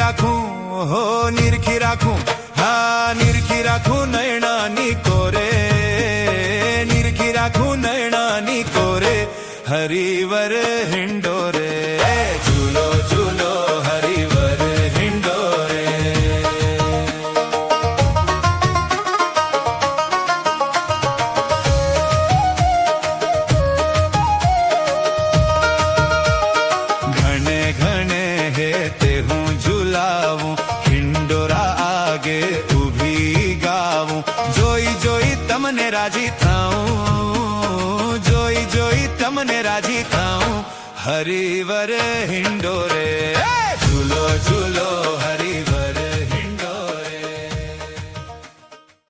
હો નિરખી રાખું, હા નિરખી રાખું નયણાની કોરે, નિરખી રાખું નયણાની કોરે, હરિવર હિંડોરે, ઝૂલો ઝૂલો હરિવર હિંડોરે. ઘણે ઘણે હેતે હું ઝુલાવું, હિંડોરા આગે ઊભી ગાવું, જોઈ જોઈ તમને રાજી થાઉં, જોઈ જોઈ તમને રાજી થાઉં, હરિવર હિંડોરે, ઝૂલો ઝૂલો હરિવર.